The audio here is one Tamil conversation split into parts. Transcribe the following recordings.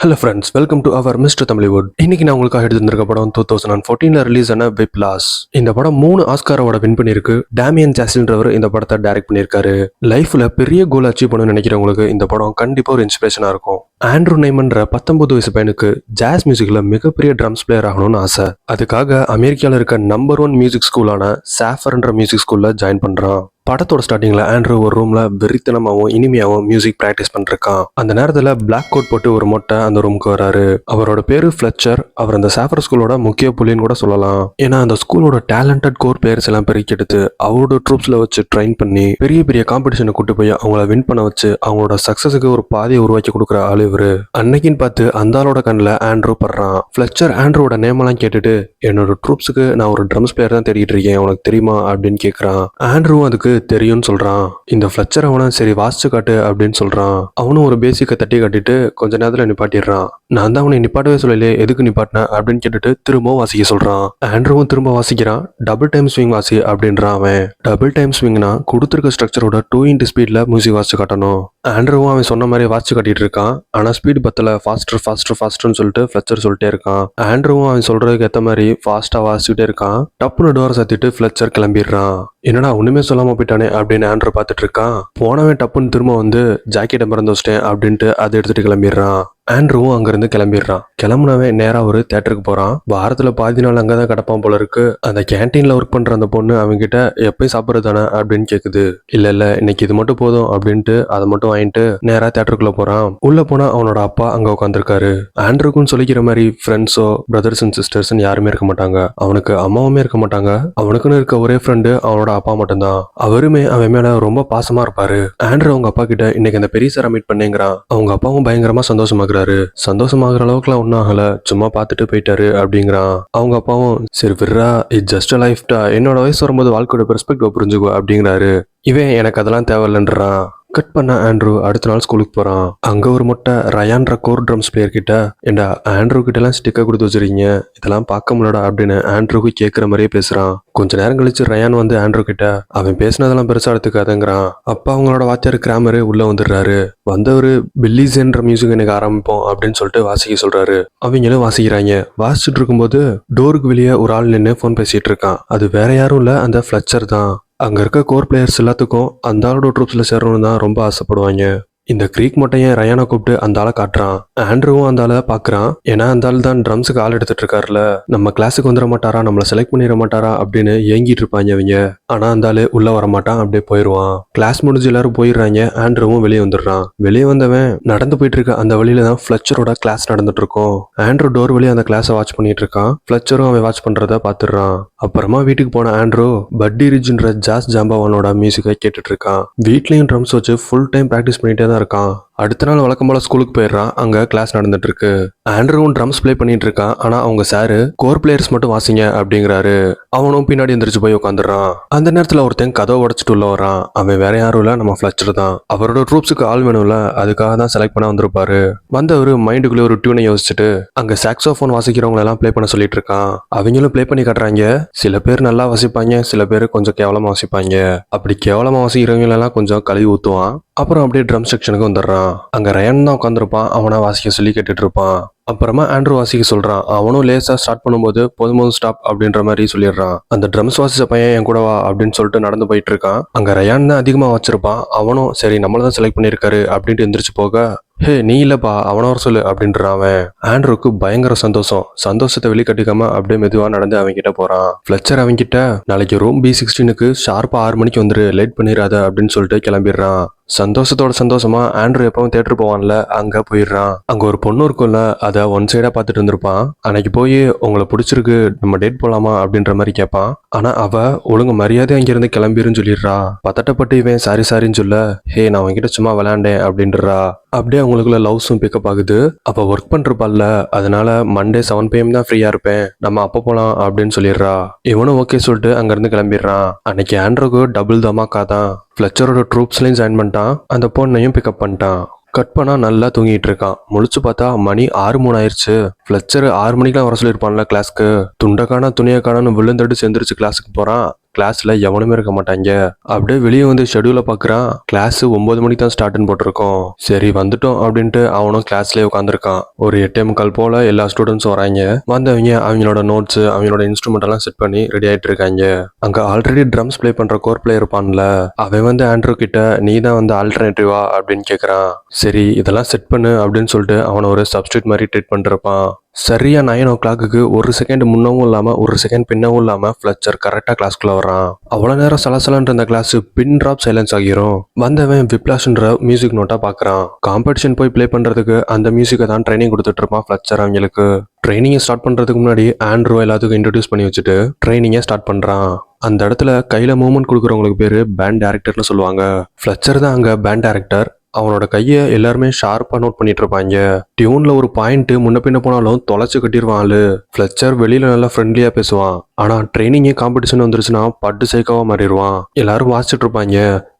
Hello friends, welcome to our mister தமிழிவுட். இன்னைக்கு நான் உங்களுக்காக எடுத்திருந்திருக்க படம் 2014 ரிலீஸ் ஆன விப்லாஸ். இந்த படம் 3 ஆஸ்கார் அவார்டை வின் பண்ணிருக்கு. டேமியன் சாசில்ன்றவர் இந்த படத்தை டைரக்ட் பண்ணியிருக்காரு. லைஃப்ல பெரிய கோல் அச்சீவ் பண்ணணும்னு நினைக்கிறவங்களுக்கு இந்த படம் கண்டிப்பா ஒரு இன்ஸ்பிரேஷனா இருக்கும். ஆண்ட்ரூ நைமன்ற 19 வயசு பையனுக்கு ஜாஸ் மியூசிக்ல மிகப்பெரிய ட்ரம்ஸ் பிளேயர் ஆகணும்னு ஆசை. அதுக்காக அமெரிக்கால இருக்க நம்பர் 1 மியூசிக் ஸ்கூலான சாஃபர்ன்ற மியூசிக் ஸ்கூல்ல ஜாயின் பண்றான். படத்தோட ஸ்டார்டிங்ல ஆண்ட்ரூ ஒரு ரூம்ல வெறித்தனமாவும் இனிமையாவும் மியூசிக் பிராக்டிஸ் பண்ணிருக்கான். அந்த நேரத்துல பிளாக் கோட் போட்டு ஒரு மொட்டை அந்த ரூமுக்கு வராரு. அவரோட பேரு ஃபிளெச்சர். அவர் அந்த சாஃபர் ஸ்கூலோட முக்கிய புள்ளின்னு கூட சொல்லலாம். ஏன்னா அந்த ஸ்கூலோட டேலண்டட் கோர் பிளேயர்ஸ் எல்லாம் பெருக்கி எடுத்து அவரோட ட்ரூப்ஸ்ல வச்சு ட்ரெயின் பண்ணி பெரிய பெரிய காம்படிஷனை கூட்டு போய் அவங்கள வின் பண்ண வச்சு அவங்களோட சக்சஸுக்கு ஒரு பாதையை உருவாக்கி கொடுக்குற ஆளு இவரு. அன்னைக்குன்னு பார்த்து அந்த ஆளோட கண்ணில் ஆண்ட்ரூ படுறான். ஃபிளெச்சர் ஆண்ட்ரூவோட நேமெல்லாம் கேட்டுட்டு என்னோட ட்ரூப்ஸுக்கு நான் ஒரு ட்ரம்ஸ் பிளேயர் தான் தேடிட்டு இருக்கேன், உனக்கு தெரியுமா அப்படின்னு கேட்கறான். ஆண்ட்ரூ அதுக்கு தெரியும்னு சொல்றான். இந்த ஃபிளெச்சர் அவனை சரி வாசிச்சு காட்டு அப்படின்னு சொல்றான். அவனும் ஒரு பேசிக்கை தட்டி காட்டிட்டு கொஞ்ச நேரத்துல நிப்பாட்டிடுறான். நான் தான் அவனை நிப்பாட்டவே சொல்லலையே, எதுக்கு நிப்பாட்டின அப்படின்னு கேட்டுட்டு திரும்பவும் வாசிக்க சொல்றான். ஆண்ட்ரூவும் திரும்ப வாசிக்கிறான். டபுள் டைம் ஸ்விங் வாசி அப்படின்றான் அவன். டபுள் டைம் ஸ்விங்னா கொடுத்துருக்க ஸ்ட்ரக்சரோட 2x ஸ்பீட்ல மியூசிக் வாசிச்சு காட்டணும். ஆண்ட்ரூவும் அவன் சொன்ன மாதிரி வாசிச்சு காட்டிட்டு இருக்கான். ஆனா ஸ்பீட் பத்தல, ஃபாஸ்டர் ஃபாஸ்டர் ஃபாஸ்டர்னு சொல்லிட்டு ஃபிளெச்சர் சொல்லிட்டே இருக்கான். ஆண்ட்ரூவும் அவன் சொல்றதுக்கு ஏத்த மாதிரி ஃபாஸ்டா வாசிச்சுட்டே இருக்கான். டப்புனு டோரை சாத்திட்டு ஃபிளெச்சர் கிளம்பிடுறான். என்னடா ஒண்ணுமே சொல்லாம போயிட்டானே அப்படின்னு ஆண்ட்ரூ பார்த்துட்டு இருக்கான். போனவன் டப்புன்னு திரும்ப வந்து ஜாக்கெட்டை மறந்து வச்சிட்டேன் அப்படின்ட்டு அதை எடுத்துட்டு கிளம்பிடுறான். ஆண்ட்ரூவும் அங்கிருந்து கிளம்பிடுறான். கிளம்புனவன் நேரா ஒரு தேட்டருக்கு போறான். வாரத்துல பாதி நாள் அங்கதான் கிடப்பான் போல இருக்கு. அந்த கேன்டீன்ல ஒர்க் பண்ற அந்த பொண்ணு அவன்கிட்ட எப்பயும் சாப்பிடுறது தானே அப்படின்னு கேக்குது. இல்ல இன்னைக்கு இது மட்டும் போதும் அப்படின்ட்டு அதை மட்டும் வாங்கிட்டு நேரா தேட்டருக்குள்ள போறான். உள்ள போனா அவனோட அப்பா அங்க உட்காந்துருக்காரு. ஆண்ட்ரூக்குன்னு சொல்லிக்கிற மாதிரி ஃப்ரெண்ட்ஸோ பிரதர்ஸ் அண்ட் சிஸ்டர்ஸ் யாருமே இருக்க மாட்டாங்க. அவனுக்கு அம்மாவுமே இருக்க மாட்டாங்க. அவனுக்குன்னு இருக்க ஒரே ஃப்ரெண்டு அவனோட அப்பா மட்டும்தான். அவருமே அவன் மேல ரொம்ப பாசமா இருப்பாரு. ஆண்ட்ரூ அவங்க அப்பா கிட்ட இன்னைக்கு அந்த பெரிய சாரை மீட் பண்ணேங்கிறான். அவங்க அப்பாவும் பயங்கரமா சந்தோஷமாக்குறாரு. சந்தோஷமாகற அளவுக்குலாம் ஒன்னும் ஆகல, சும்மா பார்த்துட்டு போயிட்டாரு அப்படிங்கிறான். அவங்க அப்பாவும் சரி விட்றா, இட் ஜஸ்ட் அ லைஃப்டா, என்னோட வயசு வரும்போது வாழ்க்கையோட பெர்ஸ்பெக்டிவ் புரிஞ்சுக்கோ அப்படிங்கிறாரு. இவன் எனக்கு அதெல்லாம் தேவையில்லைன்றான். கட் பண்ண ஆண்ட்ரூ அடுத்த நாள் ஸ்கூலுக்கு போறான். அங்க ஒரு மொட்டை ரயான்ற கோர் ட்ரம்ஸ் பிளேயர் கிட்ட ஏண்டா ஆண்ட்ரூ கிட்ட எல்லாம் ஸ்டிக்கர் கொடுத்து வச்சிருக்கீங்க, இதெல்லாம் பார்க்க முடியலடா அப்படின்னு ஆண்ட்ரூக்கு கேட்கிற மாதிரியே பேசுறான். கொஞ்ச நேரம் கழிச்சு ரயான் வந்து ஆண்ட்ரூ கிட்ட அவன் பேசினதெல்லாம் பெருசா எடுத்துக்காதங்கிறான். அப்ப அவங்களோட வாத்தியார் கிராமரு உள்ள வந்துடுறாரு. வந்தவரு பில்லிஸ்ன்ற மியூசிக் எனக்கு ஆரம்பிப்போம் அப்படின்னு சொல்லிட்டு வாசிக்க சொல்றாரு. அவங்களும் வாசிக்கிறாங்க. வாசிச்சுட்டு இருக்கும்போது டோருக்கு வெளியே ஒரு ஆள் நின்று போன் பேசிட்டு இருக்கான். அது வேற யாரும் இல்ல, அந்த ஃபிளெச்சர் தான். அங்க இருக்க கோர் பிளேயர்ஸ் எல்லாத்துக்கும் அந்த ஆளோட ட்ரூப்ஸ்ல சேரணும்னு தான் ரொம்ப ஆசைப்படுவாங்க. இந்த கிரீக் மொட்டையன் ரயானை கூப்பிட்டு அந்த ஆளை காட்டுறான். ஆண்ட்ரூவும் அந்த ஆளை பாக்குறான். ஏன்னா அந்த ஆள் தான் ட்ரம்ஸுக்கு ஆள் எடுத்துட்டு இருக்காருல, நம்ம கிளாஸுக்கு வந்துட மாட்டாரா, நம்மள செலக்ட் பண்ணிட மாட்டாரா அப்படின்னு ஏங்கிட்டு இருப்பாங்க அவங்க. ஆனா அந்த ஆளு உள்ள வர மாட்டான், அப்படியே போயிடுவான். கிளாஸ் முடிஞ்சு எல்லாரும் போயிடுறாங்க. ஆண்ட்ரூவும் வெளியே வந்துடுறான். வெளியே வந்தவன் நடந்து போயிட்டு இருக்க அந்த வழியில தான் ஃபிளெச்சரோட கிளாஸ் நடந்துட்டு இருக்கும். ஆண்ட்ரூ டோர் வழியா அந்த கிளாஸை வாட்ச் பண்ணிட்டு இருக்கான். ஃபிளெச்சரும் அவன் வாட்ச் பண்றத பாத்துடுறான். அப்புறமா வீட்டுக்கு போன ஆண்ட்ரூ பட்டி ரிஜ்ன்ற ஜாஸ் ஜாம்பாவானோட மியூசிக்கை கேட்டுட்டு இருக்கான். வீட்லயும் ட்ரம்ஸ் வச்சு ஃபுல் டைம் ப்ராக்டிஸ் பண்ணிட்டே தான் இருக்கான். அடுத்த நாள் வழக்கம் போல ஸ்கூலுக்கு போயிடுறான். அங்க கிளாஸ் நடந்துட்டு இருக்கு. ஆண்ட்ரூவும் ட்ரம்ஸ் பிளே பண்ணிட்டு இருக்கான். ஆனா அவங்க சாரு கோர் பிளேயர்ஸ் மட்டும் வாசிங்க அப்படிங்கிறாரு. அவனும் பின்னாடி எந்திரிச்சு போய் உட்காந்துடுறான். அந்த நேரத்துல ஒருத்தன் கதவை உடைச்சிட்டு உள்ள வரான். அவன் வேற யாரும் இல்ல, நம்ம ஃபிளெச்சர் தான். அவரோட ட்ரூப்ஸுக்கு ஆள் வேணும்ல, அதுக்காக தான் செலக்ட் பண்ண வந்திருப்பாரு. வந்தவர் மைண்டுக்குள்ளே ஒரு டியூனை யோசிச்சுட்டு அங்க சாக்ஸோஃபோன் வாசிக்கிறவங்க எல்லாம் பிளே பண்ண சொல்லிட்டு இருக்கான். அவங்களும் பிளே பண்ணி காட்டுறாங்க. சில பேர் நல்லா வாசிப்பாங்க, சில பேர் கொஞ்சம் கேவலமா வாசிப்பாங்க. அப்படி கேவலமா வாசிக்கிறவங்க எல்லாம் கொஞ்சம் கழுவி ஊத்துவான். அப்புறம் அப்படியே ட்ரம் செக்ஷனுக்கு வந்துடுறான். அங்க ரயான் தான் உட்காந்துருப்பான். அவனா வாசிக்க சொல்லி கேட்டுட்டு இருப்பான். அப்புறமா ஆண்ட்ரூ வாசிக்க சொல்றான். அவனும் லேசா ஸ்டார்ட் பண்ணும்போது போதும் ஸ்டாப் அப்படின்ற மாதிரி சொல்லிடுறான். அந்த ட்ரம்ஸ் வாசிச்ச பையன் என் கூட வா அப்படின்னு சொல்லிட்டு நடந்து போயிட்டு இருக்கான். அங்க ரயான் தான் அதிகமா வச்சிருப்பான். அவனும் சரி நம்மள தான் செலக்ட் பண்ணிருக்காரு அப்படின்ட்டு எந்திரிச்சு போக, ஹே நீ இல்லப்பா அவன வர சொல்லு அப்படின்றான் அவன். ஆண்ட்ரூக்கு பயங்கர சந்தோஷத்தை வெளிக்கட்டிக்காம அப்படியே மெதுவா நடந்து அவங்க கிட்ட போறான். ஃபிளெச்சர் அவங்க கிட்ட நாளைக்கு ரூம் B16க்கு ஷார்ப்பா 6 மணிக்கு வந்துரு, லேட் பண்ணிடாத அப்படின்னு சொல்லிட்டு கிளம்பிடுறான். சந்தோஷமா ஆண்ட்ரூ எப்பவும் தேட்டர் போவான்ல, அங்க போயிடுறான். அங்க ஒரு பொண்ணு இருக்கும்ல, அதை ஒன் சைடா பார்த்துட்டு இருந்திருப்பான். அன்னைக்கு போய் உங்களை பிடிச்சிருக்கு, நம்ம டேட் போலாமா அப்படின்ற மாதிரி கேட்பான். ஆனா அவ ஒழுங்கு மரியாதை அங்கிருந்து கிளம்பிருன்னு சொல்லிடுறா. பதட்டப்பட்டு இவன் சாரின்னு சொல்ல, ஹே நான் அவன்கிட்ட சும்மா விளையாண்டேன் அப்படின்றா. அப்படியே அவங்களுக்குள்ள லவ்ஸும் பிக்கப் ஆகுது. அப்ப ஒர்க் பண்றப்பால, அதனால மண்டே 7 PM தான் ஃப்ரீயா இருப்பேன், நம்ம அப்ப போலாம் அப்படின்னு சொல்லிடுறா. இவனும் ஓகே சொல்லிட்டு அங்க இருந்து கிளம்பிடுறான். அன்னைக்கு ஆண்ட்ரூக்கு டபுள் தமாக்கா தான். ஃபிளெச்சரோட ட்ரூப்ஸ்லையும் ஜாயின் பண்ணிட்டான். அந்த பொண்ணையும் பிக்கப் பண்ணிட்டான். கட் பண்ணா நல்லா தூங்கிட்டு இருக்கான். முழிச்சு பார்த்தா மணி 6:03 ஆயிடுச்சு. ஃபிளெச்சர் 6 மணிக்கெல்லாம் வர சொல்லியிருப்பான்ல கிளாஸ்க்கு. துண்டக்கான துணியக்கானு விழுந்தடிச்சு எந்திரிச்சு கிளாஸுக்கு போறான். கிளாஸ்ல எவனுமே இருக்க மாட்டாங்க. அப்படியே வெளியே வந்து ஷெட்யூலை பார்க்குறான். கிளாஸ் 9 மணிக்கு தான் ஸ்டார்ட்னு போட்டிருக்கோம். சரி வந்துட்டோம் அப்படின்ட்டு அவனும் கிளாஸ்லேயே உட்காந்துருக்கான். ஒரு 8:45 போல எல்லா ஸ்டூடெண்ட்ஸும் வராங்க. வந்தவங்க அவங்களோட நோட்ஸ் அவங்களோட இன்ஸ்ட்ருமெண்ட் எல்லாம் செட் பண்ணி ரெடி ஆயிட்டு இருக்காங்க. அங்க ஆல்ரெடி ட்ரம்ஸ் ப்ளே பண்ற கோர் பிளேயர் இருப்பான்ல, அவன் வந்து ஆண்ட்ரூ கிட்ட நீ தான் வந்து ஆல்டர்னேட்டிவா அப்படின்னு கேட்கறான். சரி இதெல்லாம் செட் பண்ணு அப்படின்னு சொல்லிட்டு அவனை ஒரு சப்ஸ்டியூட் மாதிரி ட்ரீட் பண்ணிருப்பான். சரியா 9 o'clock ஒரு செகண்ட் முன்னவும் இல்லாம ஒரு செகண்ட் பின்னவும் இல்லாம ஃபிளச்சர் கரெக்டா கிளாஸ்க்குள்ள வரான். அவ்வளவு நேரம் சலசலன்ற இருந்த கிளாஸ் பின் டிராப் சைலன்ஸ் ஆகிரும். வந்தவன் விப்ளாஷ்ன்ற மியூசிக் நோட்டா பாக்குறான். காம்படிஷன் போய் ப்ளே பண்றதுக்கு அந்த மியூசிக்கை தான் ட்ரைனிங் கொடுத்துட்டு இருப்பான் ஃபிளச்சர் அவங்களுக்கு. ட்ரைனிங்கை ஸ்டார்ட் பண்றதுக்கு முன்னாடி ஆண்ட்ரூ எல்லாத்துக்கும் இன்ட்ரடியூஸ் பண்ணி வச்சுட்டு ட்ரைனிங்கை ஸ்டார்ட் பண்றான். அந்த இடத்துல கையில மூவ்மெண்ட் கொடுக்குறவங்களுக்கு பேரு பேண்ட் டைரக்டர்னு சொல்லுவாங்க. ஃபிளச்சர் தான் அங்க பேண்ட் டைரக்டர். அவனோட கையை எல்லாருமே ஷார்ப்பா நோட் பண்ணிட்டு இருப்பாங்க. டியூன்ல ஒரு பாயிண்ட் முன்ன பின்ன போனாலும் தொலைச்சு கட்டிடுவான் ஆளு. ஃபிளச்சர் வெளியில நல்லா ஃப்ரெண்ட்லியா பேசுவான். ஆனா ட்ரைனிங்கே காம்படிஷன் வந்துருச்சுன்னா பட்டு சைக்காவா மாறிடுவான். எல்லாரும் வாசிச்சுட்டு இருப்பாங்க.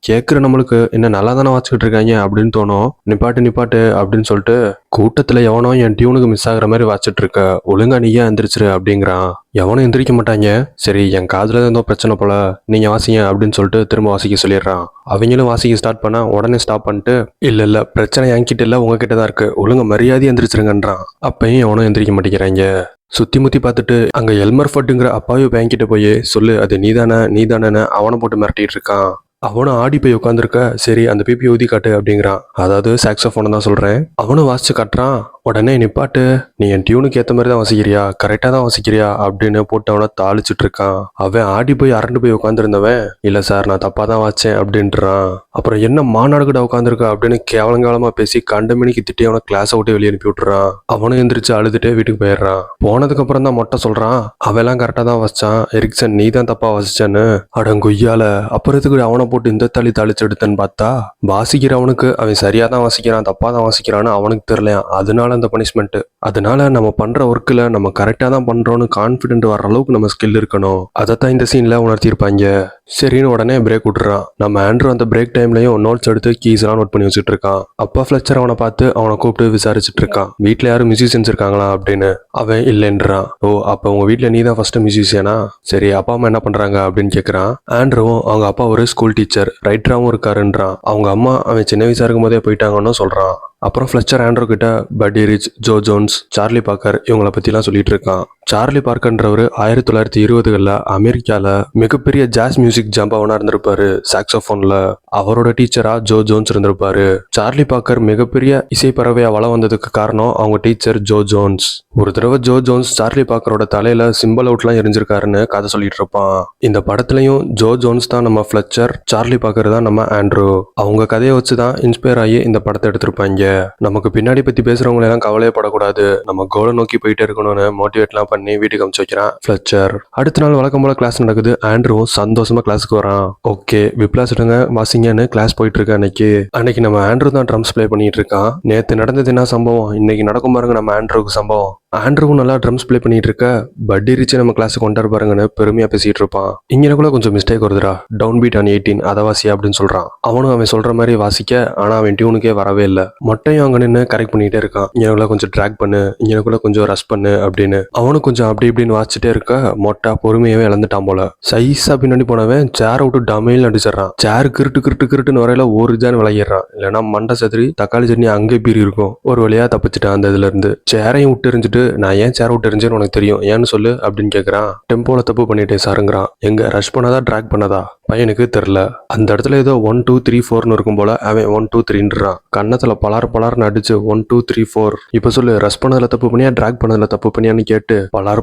கேட்குற நம்மளுக்கு என்ன நல்லா தானே வாசிச்சுட்டு இருக்காங்க அப்படின்னு தோணும். நிப்பாட்டு அப்படின்னு சொல்லிட்டு கூட்டத்துல எவனோ என் டியூனுக்கு மிஸ் ஆகுற மாதிரி வாசிச்சுட்டு இருக்க, ஒழுங்கா நீயே எந்திரிச்சிரு அப்படிங்கிறான். எவனும் எந்திரிக்க மாட்டாங்க. சரி என் காதுல ஏதோ பிரச்சனை போல, நீங்க வாசிங்க அப்படின்னு சொல்லிட்டு திரும்ப வாசிக்க சொல்லிடுறான். அவங்களும் வாசிக்க ஸ்டார்ட் பண்ணா உடனே ஸ்டாப் பண்ணிட்டு இல்ல பிரச்சனை என்கிட்ட இல்ல உங்ககிட்ட தான் இருக்கு, ஒழுங்க மரியாதை எந்திரிச்சிருங்கன்றான். அப்பயும் எவனும் எந்திரிக்க மாட்டேங்கிறாங்க. சுத்தி முத்தி பார்த்துட்டு அங்க எல்மர் ஃபட்டுங்கிற அப்பாவி பையன்கிட்ட போய் சொல்லு அது நீதானேன்னு அவனை போட்டு மிரட்டிட்டு இருக்கான். அவனும் ஆடி போய் உட்காந்துருக்க. சரி அந்த பிபி ஊதி காட்டு அப்படிங்கிறான். அதாவது சாக்ஸோஃபோனை தான் சொல்றேன். அவனும் வாசிச்சு காட்டுறான். உடனே நிப்பாட்டு, நீ என் டியூனுக்கு ஏற்ற மாதிரி தான் வாசிக்கிறியா, கரெக்டாக தான் வாசிக்கிறியா அப்படின்னு போட்டு அவனை தாளிச்சுட்டு இருக்கான். அவன் ஆடி போய் அரண்டு போய் உட்காந்துருந்தவன் இல்லை சார் நான் தப்பாக தான் வாச்சேன் அப்படின்றான். அப்புறம் என்ன மாநாடுகிட்ட உட்காந்துருக்கா அப்படின்னு கேவலங்காலமாக பேசி கண்டமணிக்கு திட்டி அவனை கிளாஸை விட்டு வெளியே அனுப்பி விட்டுறான். அவனும் எந்திரிச்சு அழுதுட்டே வீட்டுக்கு போயிடுறான். போனதுக்கு அப்புறம் தான் மொட்டை சொல்றான், அவெல்லாம் கரெக்டாக தான் வாசிச்சான், எரிக்சன் நீ தான் தப்பா வாசிச்சான்னு. அடங்குய்யால அப்புறத்துக்கு அவனை போட்டு இந்த தாளிச்சு எடுத்தேன்னு பார்த்தா வாசிக்கிறவனுக்கு அவன் சரியா தான் வாசிக்கிறான் தப்பா தான் வாசிக்கிறான்னு அவனுக்கு தெரியலையா. அதனால அந்த பனிஷ்மெண்ட். அதனால நம்ம பண்ற ஒர்க்ல நம்ம கரெக்டா தான் பண்றோம்னு கான்பிடென்ட் வர அளவுக்கு நம்ம ஸ்கில் இருக்கணும். அதைத்தான் இந்த சீன்ல உணர்த்திருப்பாங்க. சரின்னு உடனே பிரேக் விட்டுறான். நம்ம ஆண்ட்ரூ அந்த பிரேக் டைம்லயும் நோட்ஸ் எடுத்து கீஸ் எல்லாம் நோட் பண்ணி வச்சுட்டு இருக்கான். அப்பா ஃபிளச்சர் அவனை பார்த்து அவனை கூப்பிட்டு விசாரிச்சுட்டு இருக்கான், வீட்டுல யாரும் மியூசிஷியன்ஸ் இருக்காங்களா அப்படின்னு. அவன் இல்லைன்றான். ஓ அப்ப உங்க வீட்டுல நீ தான் ஃபர்ஸ்ட் மியூசிஷியனா, சரி அப்பா அம்மா என்ன பண்றாங்க அப்படின்னு கேட்கறான். ஆண்ட்ரூவும் அவங்க அப்பா ஒரு ஸ்கூல் டீச்சர் ரைட்டராகவும் இருக்காருன்றான். அவங்க அம்மா அவன் சின்ன வயசா இருக்கும் போதே போயிட்டாங்கன்னு சொல்றான். அப்புறம் ஃபிளச்சர் ஆண்ட்ரூ கிட்ட பட்டி rich, Joe Jones, Charlie Parker இவங்களை பத்திலாம் சொல்லிட்டு இருக்கான். சார்லி பார்க்கர்ன்றவர் 1920களில் அமெரிக்கால மிகப்பெரிய ஜாஸ் மியூசிக் ஜம்பவனா இருந்திருப்பாரு சாக்ஸோஃபோன்ல. அவரோட டீச்சரா ஜோ ஜோன்ஸ் இருந்திருப்பாரு. சார்லி பார்க்கர் மிகப்பெரிய இசைப்பறவையா வளம் வந்ததுக்கு காரணம் அவங்க டீச்சர் ஜோ ஜோன்ஸ். ஒரு தடவை ஜோ ஜோன்ஸ் சார்லி பார்க்கரோட தலையில சிம்பிள் அவுட்லாம் எரிஞ்சிருக்காருன்னு கதை சொல்லிட்டு இருப்பான். இந்த படத்துலயும் ஜோ ஜோன்ஸ் தான் நம்ம ஃபிளச்சர், சார்லி பார்க்கர் தான் நம்ம ஆண்ட்ரூ. அவங்க கதையை வச்சுதான் இன்ஸ்பயர் ஆகி இந்த படத்தை எடுத்திருப்பாங்க. நமக்கு பின்னாடி பத்தி பேசுறவங்க எல்லாம் கவலையே படக்கூடாது, நம்ம கோலை நோக்கி போயிட்டே இருக்கணும்னு மோட்டிவேட்லாம் பண்ணி வீட்டுக்கு அனுப்பிச்சு வைக்கிறான் ஃபிளச்சர். அடுத்த நாள் வழக்கம் போல கிளாஸ் நடக்குது. ஆண்ட்ரூவும் சந்தோஷமா கிளாஸுக்கு வரான். ஓகே விப்ளாஸ் எடுங்க வாசிங்கன்னு கிளாஸ் போயிட்டு இருக்கு. அன்னைக்கு நம்ம ஆண்ட்ரூ தான் ட்ரம்ஸ் ப்ளே பண்ணிட்டு இருக்கான். நேத்து நடந்தது என்ன சம்பவம், இன்னைக்கு நடக்கும் பாருங்க நம்ம ஆண்ட்ரூக்கு சம்பவம். ஆண்ட்ரூவும் நல்லா ட்ரம்ஸ் ப்ளே பண்ணிட்டு இருக்க, பட்டி ரிச் நம்ம கிளாஸுக்கு கொண்டாரு பாருங்கன்னு பெருமையா பேசிட்டு இருப்பான். இங்க கூட கொஞ்சம் மிஸ்டேக் வருதுடா, டவுன் பீட் ஆன் 18 அதை வாசி அப்படின்னு சொல்றான். அவனும் அவன் சொல்ற மாதிரி வாசிக்க, ஆனா அவன் டியூனுக்கே வரவே இல்லை. மொட்டையும் அங்க நின்று கரெக்ட் பண்ணிட்டே இருக்கான். இங்கனக்குள்ள கொஞ்சம் ட்ராக் பண்ணு, இங்கனக்குள்ள கொஞ்சம் ரஷ் பண்ணு அப்படின்னு. அவனும் கொஞ்சம் அப்படி இப்படின்னு வாசிச்சுட்டே இருக்க, மொட்டை பொறுமையாவே இழந்துட்டான் போல. சைஸா பின்னாடி போனவன் சேரை விட்டு டமையில் அடிச்சிடறான். சேர் கிருட்டுன்னு வரையில ஒரு ஜான் விளையிடுறான். இல்லைன்னா மண்டை சதுரி தக்காளி சட்னி அங்கே பீறி இருக்கும். ஒரு வழியா தப்பிச்சுட்டான் அந்த இதுல இருந்து. சேரையும் விட்டு எரிஞ்சிட்டு, நான் ஏன் சேர் விட்டு எரிஞ்சேன்னு உனக்கு தெரியும், ஏன்னு சொல்லு அப்படின்னு கேட்கறான். டெம்போல தப்பு பண்ணிட்டேன் சாருங்கிறான். எங்க ரஷ் பண்ணாதா ட்ராக் பண்ணதா பையனுக்கு தெரியல. அந்த இடத்துல ஏதோ 1 2 3 4ன்னு இருக்கும் போல. அவன் 1 2 3ன்றான். கன்னத்துல பலார்னு அடிச்சு 1 2 3 4 இப்ப சொல்லு ரஷ் பண்ணதுல தப்பு பண்ணியா ட்ராக் பண்ணதுல தப்பு பண்ணியான்னு கேட்டு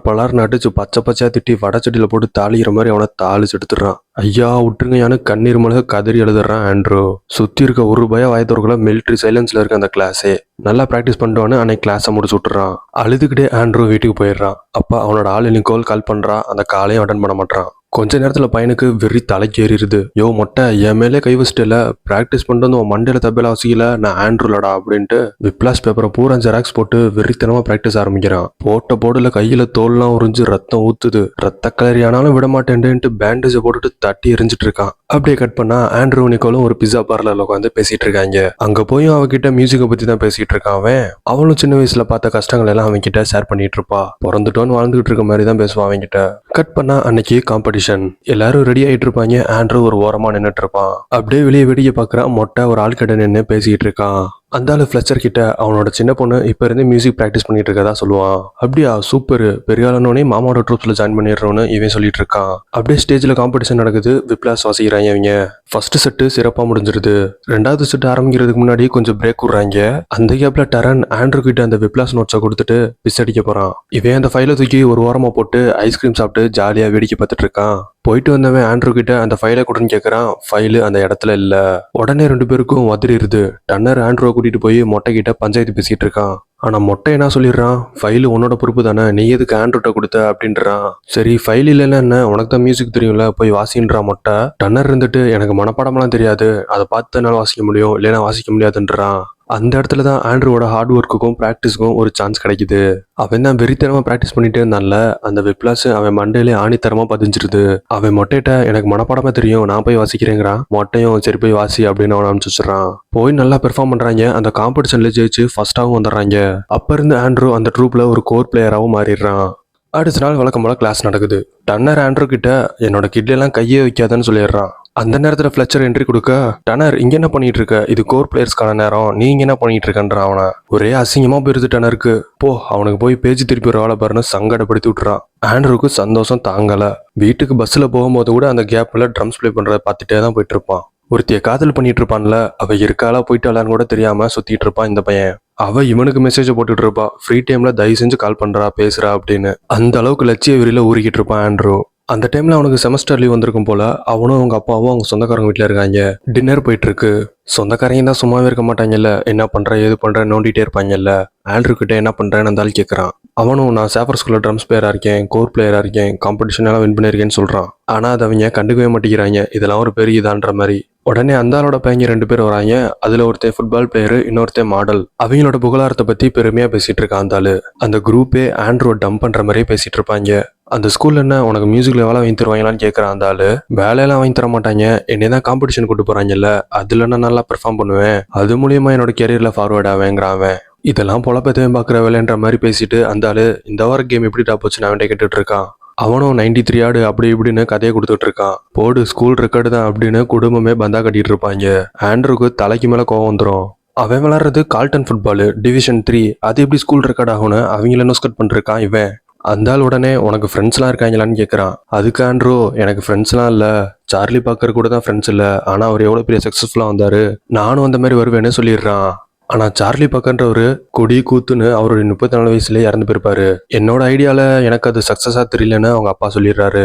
பலார்னு அடிச்சு பச்சையா திட்டி வடச்சட்டியில போட்டு தாளிக்கிற மாதிரி அவனை தாளிச்சு எடுத்துடுறான். ஐயா விட்டுருங்கயானு கண்ணீர் மலக கதறி எழுதுறான் ஆண்ட்ரூ. சுத்தி இருக்க ஒரு பய வாயத்தோர்களை மிலிட்ரி சைலன்ஸ்ல இருக்க அந்த கிளாஸே. நல்லா பிராக்டிஸ் பண்ணிட்டோன்னு அன்னைக்கு கிளாஸை முடிச்சு விட்டுறான். அழுதுகிட்டே ஆண்ட்ரூ வீட்டுக்கு போயிடுறான். அப்ப அவனோட ஆள் நிக்கோல் கால் பண்றான். அந்த காலையும் அட்டன் பண்ண மாட்டான். கொஞ்ச நேரத்துல பையனுக்கு வெறி தலைக்கு ஏறிடுது. யோ மொட்டை என் மேலே கை வச்சுட்டுல, பிராக்டிஸ் பண்ணிட்டு வந்து உன் மண்டையில தப்பையில வசிக்கல, நான் ஆண்ட்ரூலடா அப்படின்ட்டு விப்ளாஸ் பேப்பரை பூரா ஜெராக்ஸ் போட்டு வெறித்தனமா பிராக்டிஸ் ஆரம்பிக்கிறான். போட்ட போடுல கையில தோல்லாம் உறிஞ்சு ரத்தம் ஊத்துது. ரத்த கலரி ஆனாலும் விட மாட்டேன்ட்டு பேண்டேஜை போட்டுட்டு தட்டி எரிஞ்சிட்டு இருக்கான். அப்படியே கட் பண்ணா ஆண்ட்ரூ நிக்கோலும் ஒரு பிஸா பார்லர்ல உட்காந்து பேசிட்டு இருக்காங்க. அங்க போய் அவகிட்ட மியூசிக்கை பத்தி தான் பேசிட்டு இருக்கான் அவன். அவளும் சின்ன வயசுல பார்த்த கஷ்டங்கள் எல்லாம் அவன் கிட்ட ஷேர் பண்ணிட்டு இருப்பா. பிறந்துட்டோன்னு வாழ்ந்துகிட்டு இருக்க மாதிரி தான் பேசுவான் அவன்கிட்ட. கட் பண்ணா அன்னைக்கு காம்படிஷன். காம்படிஷன். எல்லாரும் ரெடி ஆயிட்டு இருப்பாங்க. ஆண்ட்ரூ ஒரு ஓரமா நின்னுட்டு இருப்பான். அப்படியே வெளியே வேடிக்கை பார்க்கறான். மொட்டை ஒரு ஆள் கிட்ட நின்று பேசிக்கிட்டு இருக்கான். அந்த ஆளு ஃபிளச்சர் கிட்ட அவனோட சின்ன பொண்ணு இப்ப இருந்து மியூசிக் பிராக்டிஸ் பண்ணிட்டு இருக்கதா சொல்லுவான். அப்படியா சூப்பர், பெரிய ஆளுனோடனே மாமாவோட ட்ரூப்ல ஜாயின் பண்ணிடுறோன்னு இவன் சொல்லிட்டு இருக்கான். அப்படியே ஸ்டேஜ்ல காம்படிஷன் நடக்குது. விப்ளாஸ் வாசிக்கிறாங்க அவங்க. ஃபர்ஸ்ட் செட்டு சிறப்பா முடிஞ்சிருது. ரெண்டாவது செட் ஆரம்பிக்கிறதுக்கு முன்னாடி கொஞ்சம் பிரேக் விடுறாங்க. அந்த கேப்ல டரன் ஆண்ட்ரூ கிட்ட அந்த விப்ளாஸ் நோட்ஸை கொடுத்துட்டு பிஸ் அடிக்க போறான். இவன் அந்த ஃபைலை தூக்கி ஒரு ஓரமா போட்டு ஐஸ்கிரீம் சாப்பிட்டு ஜாலியா வேடிக்கை பார்த்துட்டு இருக்கான். போயிட்டு வந்தவன் ஆண்ட்ரூ கிட்ட அந்த ஃபைலை கொடுன்னு கேட்கறான். ஃபைலு அந்த இடத்துல இல்ல. உடனே ரெண்டு பேருக்கும் உதறிடுது. டன்னர் ஆண்ட்ரூவை கூட்டிட்டு போய் மொட்டை கிட்ட பஞ்சாயத்து பேசிட்டு இருக்கான். ஆனா மொட்டை என்ன சொல்லிடுறான், ஃபைல் உன்னோட பொறுப்பு தானே, நீ எதுக்கு ஆண்ட்ரூட்ட கொடுத்த அப்படின்றான். சரி ஃபைல் இல்லைன்னா என்ன, உனக்கு தான் மியூசிக் தெரியும்ல, போய் வாசின்றான் மொட்டை. டன்னர் இருந்துட்டு எனக்கு மனப்பாடமெல்லாம் தெரியாது, அதை பார்த்து என்னால் வாசிக்க முடியும், இல்லைன்னா வாசிக்க முடியாதுன்றான். அந்த இடத்துல தான் ஆண்ட்ரூவோட ஹார்ட் ஒர்க்குக்கும் ப்ராக்டிஸ்க்கும் ஒரு சான்ஸ் கிடைக்குது. அவன் தான் வெறித்தனமா ப்ராக்டிஸ் பண்ணிட்டே இருந்தான்ல, அந்த விப்ளாஸ் அவன் மண்டையிலே ஆணித்தரமா பதிஞ்சிருது. அவன் மொட்டையிட்ட எனக்கு மனப்பாடமா தெரியும், நான் போய் வாசிக்கிறேங்கிறான். மொட்டையும் சரி போய் வாசி அப்படின்னு அவனை அனுப்பிச்சுறான். போய் நல்லா பெர்ஃபார்ம் பண்றாங்க. அந்த காம்படிஷன்ல ஜெயிச்சு ஃபர்ஸ்டாகவும் வந்துடுறாங்க. அப்ப இருந்து ஆண்ட்ரூ அந்த ட்ரூப்ல ஒரு கோர் பிளேயராகவும் மாறிடுறான். அடுத்த நாள் வழக்கம் போல கிளாஸ் நடக்குது. டன்னர் ஆண்ட்ரூ கிட்ட என்னோட கிட்லாம் கையே வைக்காதன்னு சொல்லிடுறான். அந்த நேரத்துல ஃபிளச்சர் என்ட்ரி கொடுக்க, டனர் இங்க என்ன பண்ணிட்டு இருக்க, இது கோர் பிளேயர்ஸ்க்கான நேரம், நீங்க என்ன பண்ணிட்டு இருக்கன்ற அவனை ஒரே அசிங்கமா போயிருது டனருக்கு. போ அவனுக்கு போய் பேஜ் திருப்பி ஒரு வேலை பாருன்னு சங்கடப்படுத்தி விட்டுறான். ஆண்ட்ரூக்கு சந்தோஷம் தாங்கல. வீட்டுக்கு பஸ்ல போகும்போது கூட அந்த கேப்ல ட்ரம்ஸ் பிளே பண்றதை பார்த்துட்டே தான் போயிட்டு இருப்பான். ஒருத்திய காதல் பண்ணிட்டு இருப்பான்ல, அவ இருக்காளா போயிட்டாளான்னு கூட தெரியாம சுத்திட்டு இருப்பான் இந்த பையன். அவ இவனுக்கு மெசேஜ் போட்டுட்டு இருப்பா, ஃப்ரீ டைம்ல தயவு செஞ்சு கால் பண்றா பேசுறா அப்படின்னு. அந்த அளவுக்கு லட்சிய வெறியில ஊறிக்கிட்டு இருப்பான் ஆண்ட்ரூ. அந்த டைம்ல அவனுக்கு செமஸ்டர் லீவ் வந்திருக்கும் போல. அவனும் அவங்க அப்பாவும் அவங்க சொந்தக்காரங்க வீட்டுல இருக்காங்க. டின்னர் போயிட்டு இருக்கு. சொந்தக்காரங்க தான் சும்மாவே இருக்க மாட்டாங்கல்ல, என்ன பண்ற ஏது பண்ற நோண்டிட்டே இருப்பாங்கல்ல. ஆண்ட்ரூ கிட்ட என்ன பண்றேன்னு அந்த ஆள் கேட்கறான். அவனும் நான் சேஃபர் ஸ்கூல்ல ட்ரம்ஸ் பிளேயரா இருக்கேன், கோர் பிளேயரா இருக்கேன், காம்படிஷன் எல்லாம் வின் பண்ணிருக்கேன்னு சொல்றான். ஆனா அதை அவங்க கண்டுக்கவே மாட்டேங்கிறாங்க. இதெல்லாம் ஒரு பெரிய இதான்ற மாதிரி. உடனே அந்த ஆளோட பையங்க 2 பேர் வராங்க. அதுல ஒருத்தன் ஃபுட்பால் பிளேயரு, இன்னொருத்தன் மாடல். அவங்களோட புகழாரத்தை பத்தி பெருமையா பேசிட்டு இருக்கான் அந்த ஆளு. அந்த குரூப்பே ஆண்ட்ரூ டம்ப் பண்ற மாதிரியே பேசிட்டு இருப்பாங்க. அந்த ஸ்கூல்ல என்ன உனக்கு மியூசிக்ல வேலை வாங்கி தருவாங்களான்னு கேட்கறான் அந்த ஆளு. வேலையெல்லாம் வாங்கி தர மாட்டாங்க, என்னதான் காம்படிஷன் கூட்டு போறாங்கல்ல, அதுல நான் நல்லா பெர்ஃபார்ம் பண்ணுவேன், அது மூலியமா என்னோட கெரியர்ல ஃபார்வர்ட் ஆவேங்கிறான் அவன். இதெல்லாம் பொழப்பத்தையும் பாக்குற வேலைன்ற மாதிரி பேசிட்டு அந்த ஆளு இந்த வார கேம் எப்படி போச்சுன்னு அவன்கிட்ட கேட்டுட்டு இருக்கான். அவனும் 93 ஆடு அப்படி இப்படின்னு கதையை கொடுத்துட்டு இருக்கான். போடு ஸ்கூல் ரெக்கார்டு தான் அப்படின்னு குடும்பமே பந்தா கட்டிட்டு இருப்பாங்க. ஆண்ட்ரூக்கு தலைக்கு மேல கோவம் வந்துடும். அவன் விளாடுறது கால்டன் ஃபுட்பால் டிவிஷன் 3, அது எப்படி ஸ்கூல் ரெக்கார்ட் ஆகும்னு அவங்கள நோஸ்கட் பண்ணிருக்கான் இவன். அந்த ஆள் உடனே உனக்கு ஃப்ரெண்ட்ஸ்லாம் இருக்காங்களான்னு கேட்குறான். அதுக்கு ஆண்ட்ரூ எனக்கு ஃப்ரெண்ட்ஸ்லாம் இல்லை, சார்லி பாக்கர் கூட தான் ஃப்ரெண்ட்ஸ் இல்லை, ஆனால் அவர் எவ்வளோ பெரிய சக்ஸஸ்ஃபுல்லாக வந்தார், நானும் அந்த மாதிரி வருவேன்னு சொல்லிடுறான். ஆனால் சார்லி பாக்கர்ன்றவர் கொடி கூத்துன்னு அவருடைய 34 வயசுலேயே இறந்து போயிருப்பாரு. என்னோட ஐடியாவில் எனக்கு அது சக்ஸஸாக தெரியலன்னு அவங்க அப்பா சொல்லிடுறாரு.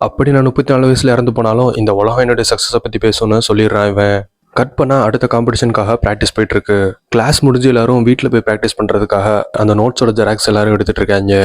அப்படி நான் 34 வயசுல இறந்து போனாலும் இந்த உலகம் என்னுடைய சக்ஸஸை பற்றி பேசணும்னு சொல்லிடுறான் இவன். கட் பண்ணா அடுத்த காம்படிஷனுக்காக ப்ராக்டிஸ் போயிட்டு இருக்கு. கிளாஸ் முடிஞ்சு எல்லாரும் வீட்டில் போய் ப்ராக்டிஸ் பண்ணுறதுக்காக அந்த நோட்ஸோட ஜெராக்ஸ் எல்லாரும் எடுத்துட்டு இருக்காங்க.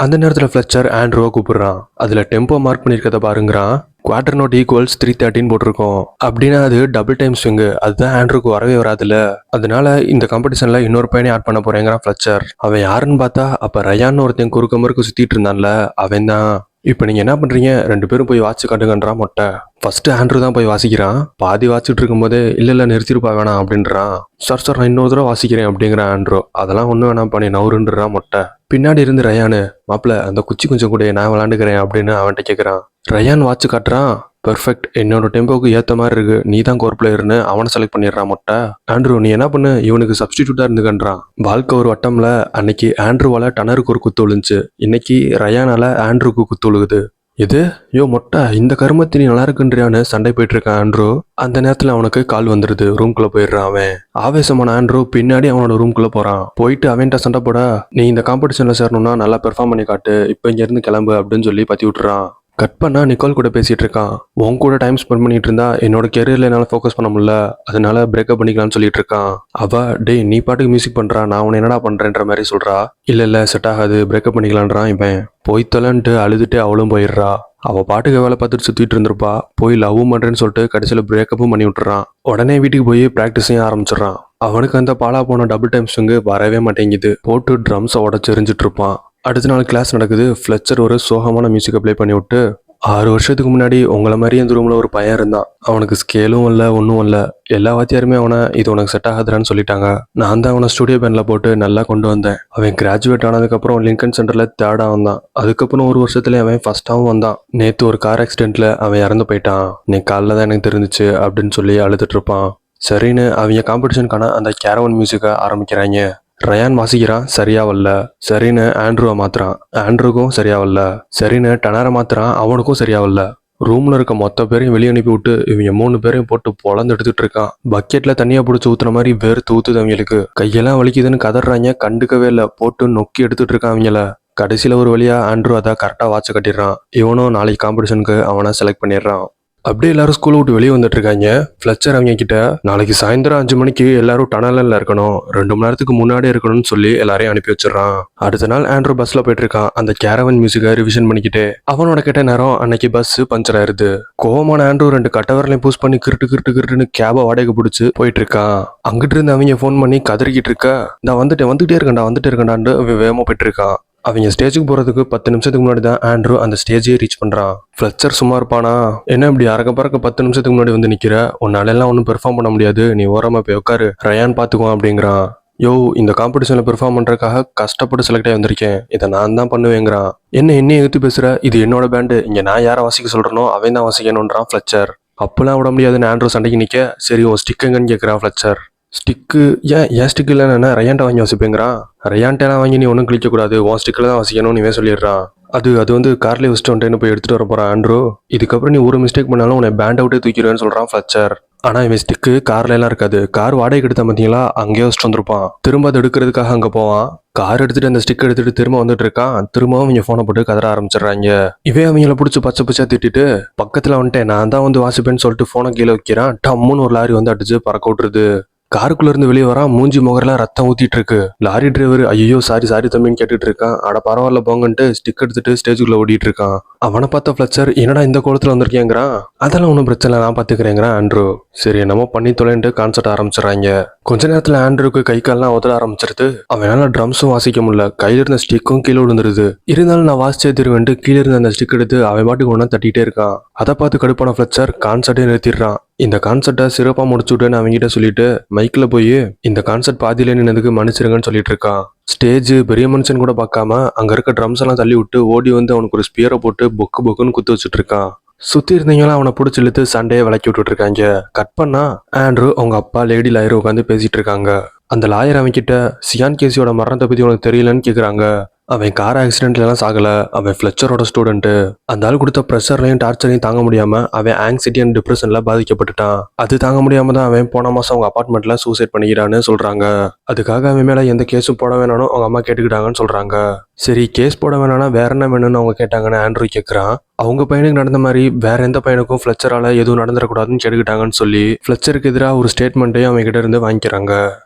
அந்த நேரத்தில் ஃபிளச்சர் ஆண்ட்ரூவை கூப்பிடுறான். அதில் டெம்போ மார்க் பண்ணியிருக்கத பாருங்கிறான். குவார்டர் நோட் ஈக்குவல்ஸ் 313 போட்டிருக்கோம். அப்படின்னா அது டபுள் டைம் ஸ்விங்கு, அதுதான் ஆண்ட்ரூக்கு வரவே வராதுல்ல. அதனால இந்த காம்படிஷன்ல இன்னொரு பையனை ஆட் பண்ண போறேங்கிறான் ஃபிளச்சர். அவன் யாருன்னு பார்த்தா அப்ப ரயான்னு ஒருத்தன் குறுக்க மறுக்க சுத்திட்டு இருந்தான்ல, அவன் தான். இப்போ நீங்க என்ன பண்றீங்க, 2 பேரும் போய் வாட்ச் காட்டுங்கன்றான் மொட்டை. ஃபர்ஸ்ட் ஆண்ட்ரூ தான் போய் வாசிக்கிறான். பாதி வாசிச்சுட்டு இருக்கும்போதே இல்ல நிறுத்திருப்பா வேணாம் அப்படின்றான். சார் நான் இன்னொரு தடவை வாசிக்கிறேன் அப்படிங்கிறான் ஆண்ட்ரூ. அதெல்லாம் ஒன்றும் வேணாம் பண்ணி நவுருன்றான் மொட்டை. பின்னாடி இருந்து ரயானு, மாப்பிள்ள அந்த குச்சி கொஞ்சம் கூட நான் விளாண்டுக்கிறேன் அப்படின்னு அவன்கிட்ட கேட்குறான். ரயான் வாட்ச் காட்டுறான். பெர்ஃபெக்ட், என்னோட டெம்போக்கு ஏற்ற மாதிரி இருக்கு, நீ தான் கோர் பிளேயர்னு அவனை செலக்ட் பண்ணிடுறான் மொட்டை. ஆண்ட்ரூ நீ என்ன பண்ணு, இவனுக்கு சப்ஸ்டிடியூட்டா இருந்துக்கன்றான். வாழ்க்கை ஒரு வட்டம்ல. அன்னைக்கு ஆண்ட்ரூவால டனருக்கு ஒரு குத்து விழுந்துச்சு, இன்னைக்கு ரயானால ஆண்ட்ரூக்கு குத்து விழுகுது. இது யோ மொட்டை, இந்த கருமத்தி நீ நல்லா இருக்குன்றியான்னு சண்டை போயிட்டு இருக்கான் ஆண்ட்ரூ. அந்த நேரத்துல அவனுக்கு கால் வந்துடுது. ரூம்குள்ள போயிடுறான் அவன். ஆவேசமான ஆண்ட்ரூ பின்னாடி அவனோட ரூம்குள்ள போறான். போயிட்டு அவன்கிட்ட சண்டை போட, நீ இந்த காம்படிஷன்ல சேரணும்னா நல்லா பெர்ஃபார்ம் பண்ணி காட்டு, இப்போ இங்க இருந்து கிளம்பு அப்படின்னு சொல்லி பத்தி விட்டுறான். கட் பண்ணா நிக்கோல் கூட பேசிட்டு இருக்கான். உன் கூட டைம் ஸ்பெண்ட் பண்ணிட்டு இருந்தா என்னோட கெரியர்ல என்னால ஃபோக்கஸ் பண்ண முடியல, அதனால பிரேக்கப் பண்ணிக்கலாம்னு சொல்லிட்டு இருக்கான். அவ டேய் நீ பாட்டுக்கு மியூசிக் பண்றா, நான் உன்னை என்னடா பண்றேன்ற மாதிரி சொல்றா. இல்ல செட் ஆகாது, பிரேக்கப் பண்ணிக்கலான்றான் இவன். போய் தொலைன்ட்டு அழுதுட்டு அவளும் போயிடுறா. அவ பாட்டுக்கு வேலை பார்த்துட்டு சுத்திட்டு இருந்திருப்பா. போய் லவ்வும் பண்றேன்னு சொல்லிட்டு கடைசியில பிரேக்கப்பும் பண்ணி விட்டுறான். உடனே வீட்டுக்கு போய் பிராக்டிஸையும் ஆரம்பிச்சிடறான். அவனுக்கு அந்த பாலா போன டபுள் டைம் ஸ்விங்கு வரவே மாட்டேங்குது. போட்டு ட்ரம்ஸை உடச்சு எரிஞ்சிட்டு இருப்பான். அடுத்த நாள் கிளாஸ் நடக்குது. ஃபிளச்சர் ஒரு சோகமான மியூசிக்கை ப்ளே பண்ணி விட்டு 6 வருஷத்துக்கு முன்னாடி உங்களை மாதிரி அந்த ரூமில் ஒரு பையன் இருந்தான். அவனுக்கு ஸ்கேலும் இல்லை ஒன்றும் இல்லை. எல்லா வாத்தியாருமே அவனை இது உனக்கு செட் ஆகாதுன்னு சொல்லிட்டாங்க. நான் தான் அவனை ஸ்டுடியோ பேண்டில் போட்டு நல்லா கொண்டு வந்தேன். அவன் கிராஜுவேட் ஆனதுக்கப்புறம் லிங்கன் சென்டரில் தேர்டாக வந்தான். அதுக்கப்புறம் ஒரு வருஷத்துல அவன் ஃபர்ஸ்டாகவும் வந்தான். நேற்று ஒரு கார் ஆக்சிடென்ட்ல அவன் இறந்து போயிட்டான். நீ காலைல தான் எனக்கு தெரிஞ்சிச்சு அப்படின்னு சொல்லி அழுதுட்டு இருப்பான். சரின்னு அவங்க காம்படிஷனுக்கான அந்த கேரவன் மியூசிக்கை ஆரம்பிக்கிறாங்க. ரயான் வாசிக்கிறான், சரியா வரல. சரின்னு ஆண்ட்ரூவை மாத்துறான், ஆண்ட்ரூக்கும் சரியா வரல. சரின்னு டனரை மாத்துறான், அவனுக்கும் சரியா வரல. ரூம்ல இருக்க மொத்த பேரையும் வெளியே அனுப்பி விட்டு இவங்க 3 பேரையும் போட்டு பொழந்து எடுத்துட்டு இருக்கான். பக்கெட்ல தண்ணியா பிடிச்சி ஊத்துற மாதிரி வேர்த்து ஊத்துது அவங்களுக்கு. கையெல்லாம் வலிக்குதுன்னு கதறாங்க, கண்டுக்கவே இல்லை. போட்டு நொக்கி எடுத்துட்டு இருக்கான் அவங்கள. கடைசியில ஒரு வழியா ஆண்ட்ரூ அதை கரெக்டா வாட்ச கட்டிடுறான். இவனும் நாளைக்கு காம்படிஷனுக்கு அவனை செலக்ட் பண்ணிடுறான். அப்படியே எல்லாரும் ஸ்கூலை விட்டு வெளியே வந்துட்டு இருக்காங்க. ஃப்ளெச்சர் அவங்க கிட்ட நாளைக்கு சாயந்தரம் 5 மணிக்கு எல்லாரும் டனல்ல இருக்கணும், 2 மணி நேரத்துக்கு முன்னாடியே இருக்கணும்னு சொல்லி எல்லாரையும் அனுப்பி வச்சிடறான். அடுத்த நாள் ஆண்ட்ரூ பஸ்ல போயிட்டு இருக்கான், அந்த கேரவன் மியூசிக்கை ரிவிஷன் பண்ணிக்கிட்டு. அவனோட கேட்ட நேரம் அன்னைக்கு பஸ் பஞ்சர் ஆயிருது. கோவமான ஆண்ட்ரூ 2 கட்டவரலையும் பூஸ் பண்ணி கிருட்டுன்னு கேபை வாடகை பிடிச்சி போயிட்டு இருக்கான். அங்கிட்டு இருந்து அவங்க ஃபோன் பண்ணி கதறிக்கிட்டு இருக்க, நான் வந்துட்டே இருக்கேன்டான்னு வேகமா போயிட்டு இருக்கான். அவங்க ஸ்டேஜுக்கு போறதுக்கு 10 நிமிஷத்துக்கு முன்னாடி தான் ஆண்ட்ரூ அந்த ஸ்டேஜே ரீச் பண்றான். ஃப்ளெச்சர் சும்மா இருப்பானா? என்ன இப்படி அறக்க பறக்க 10 நிமிஷத்துக்கு முன்னாடி வந்து நிக்கிற? உன்னால எல்லாம் ஒன்றும் பெர்ஃபார்ம் பண்ண முடியாது, நீ ஓரமா போய் உட்காரு, ரயான் பாத்துக்குவான் அப்படிங்கிறான். யோ, இந்த காம்படிஷன்ல பெர்ஃபார்ம் பண்றதுக்காக கஷ்டப்பட்டு செலக்ட் ஆகி வந்திருக்கேன், இதை நான் தான் பண்ணுவேங்கிறான். என்ன எடுத்து பேசுற? இது என்னோட பேண்டு, இங்க நான் யாரை வாசிக்க சொல்றனோ அவன் தான் வாசிக்கணும்ன்றான் ஃப்ளெச்சர். அப்பெல்லாம் விட முடியாதுன்னு ஆண்ட்ரூ சண்டைக்கு நிக்க, சரி உன் ஸ்டிக் எங்கன்னு கேட்கிறான் ஃப்ளெச்சர். ஸ்டிக்கு ஏன் ஸ்டிக் இல்லைன்னு ரயான்ட்ட வாங்கி வசிப்பேங்கிறான். ரயான்ட்டெல்லாம் வாங்கி நீ ஒன்றும் கிழிக்கக்கூடாது, உன் ஸ்டிக்கில் தான் வசிக்கணும்னு இவன் சொல்லிடுறான். அது வந்து கார்லேயே வச்சுட்டு வந்துட்டு போய் எடுத்துட்டு வர போறான் ஆண்ட்ரூ. இதுக்கப்புறம் நீ ஒரு மிஸ்டேக் பண்ணாலும் உன்னை பேண்ட் அவுட்டே தூக்கிடுவேன்னு சொல்றான் ஃப்ளெச்சர். ஆனா இவன் ஸ்டிக்கு கார்ல எல்லாம் இருக்காது. கார் வாடகைக்கு எடுத்தா பார்த்தீங்களா, அங்கேயே வச்சுட்டு வந்திருப்பான். திரும்ப அதை எடுக்கிறதுக்காக அங்கே போவான். கார் எடுத்துட்டு அந்த ஸ்டிக் எடுத்துட்டு திரும்ப வந்துட்டு இருக்கான். திரும்பவும் இவங்க போனை போட்டு கதற ஆரம்பிச்சிடுறாங்க. இவன் அவங்கள பிடிச்சி பச்சை திட்டிட்டு பக்கத்துல வந்துட்டேன், நான் தான் வந்து வாசிப்பேன்னு சொல்லிட்டு போனை கீழே வைக்கிறான். டம்முன்னு ஒரு லாரி வந்து அடிச்சு பறக்க விட்டுருது. காருக்குள்ள இருந்து வெளியே வரான், மூஞ்சி முகரெல்லாம் ரத்தம் ஊத்திட்டு இருக்கு. லாரி டிரைவர் ஐயோ சாரி தம்பின்னு கேட்டுட்டு இருக்கான். அட பரவாயில்ல போங்கன்ட்டு ஸ்டிக் எடுத்துட்டு ஸ்டேஜுக்குள்ள ஓடிட்டு இருக்கான். அவனை பார்த்த ஃப்ளெச்சர் என்னடா இந்த கோலத்துல வந்திருக்கேங்கிறான். அதெல்லாம் ஒன்றும் பிரச்சனை இல்லை, நான் பாத்துக்கிறேங்கிறான் ஆண்ட்ரூ. சரி என்னமோ பண்ணி தொலைன்ட்டு கான்சர்ட் ஆரம்பிச்சிடறாங்க. கொஞ்ச நேரத்துல ஆண்ட்ரூக்கு கை கால்லாம் உதற ஆரம்பிச்சிருது. அவனால ட்ரம்ஸும் வாசிக்க முடியல, கையில இருந்த ஸ்டிக்கும் கீழே விழுந்துருது. இருந்தாலும் நான் வாசிச்சே திருவன்ட்டு கீழே இருந்த அந்த ஸ்டிக் எடுத்து அவன் பாட்டுக்கு ஒன்றா தட்டிட்டே இருக்கான். அதை பார்த்து கடுப்பான ஃப்ளெச்சர் கான்சர்ட்டே நிறுத்திடுறான். இந்த கான்சர்ட்டை சிறப்பா முடிச்சுட்டேன்னு அவங்ககிட்ட சொல்லிட்டு மைக்கில் போய் இந்த கான்சர்ட் பாதியில நின்னதுக்கு மன்னிச்சிருங்கன்னு சொல்லிட்டு இருக்கான். ஸ்டேஜ் பெரிய மனுஷன் கூட பார்க்காம அங்க இருக்க ட்ரம்ஸ் எல்லாம் தள்ளி விட்டு ஓடி வந்து அவனுக்கு ஒரு ஸ்பியரை போட்டு பொக்குன்னு குத்து வச்சுட்டு இருக்கான். சுத்தி இருந்தவங்களாம் அவனை பிடிச்சி இழுத்து சண்டையை விளக்கி விட்டுட்டு இருக்காங்க. கட் பண்ணா ஆண்ட்ரூ அவங்க அப்பா லேடி லாயர் உட்காந்து பேசிட்டு இருக்காங்க. அந்த லாயர் அவன்கிட்ட சியான் கேசியோட மரணத்தை பத்தி உனக்கு தெரியலன்னு கேக்குறாங்க. அவன் கார் ஆக்சிடென்ட்ல எல்லாம் சாகல, அவன் ஃப்ளெச்சரோட ஸ்டூடெண்ட். அந்த ஆள் கொடுத்த ப்ரெஷர்லையும் டார்ச்சரையும் தாங்க முடியாம அவன் ஆங்ஸைட்டி அண்ட் டிப்ரெஷன்ல பாதிக்கப்பட்டுட்டான். அது தாங்க முடியாம தான் அவன் போன மாசம் அவங்க அபார்ட்மெண்ட்ல சூசைட் பண்ணிக்கிறான்னு சொல்றாங்க. அதுக்காக அவன் மேல எந்த கேஸும் போட வேணாலும் அவங்க அம்மா கேட்டுக்கிட்டாங்கன்னு சொல்றாங்க. சரி கேஸ் போட வேணாம்னா வேற என்ன வேணும்னு அவங்க கேட்டாங்கன்னு ஆண்ட்ரூ கேட்கறான். அவங்க பையனுக்கு நடந்த மாதிரி வேற எந்த பையனுக்கும் ஃப்ளெச்சரால எதுவும் நடந்துடக்கூடாதுன்னு கேட்டுக்கிட்டாங்கன்னு சொல்லி ஃப்ளெச்சருக்கு எதிராக ஒரு ஸ்டேட்மெண்ட்டையும் அவங்க கிட்ட இருந்து வாங்கிக்கிறாங்க.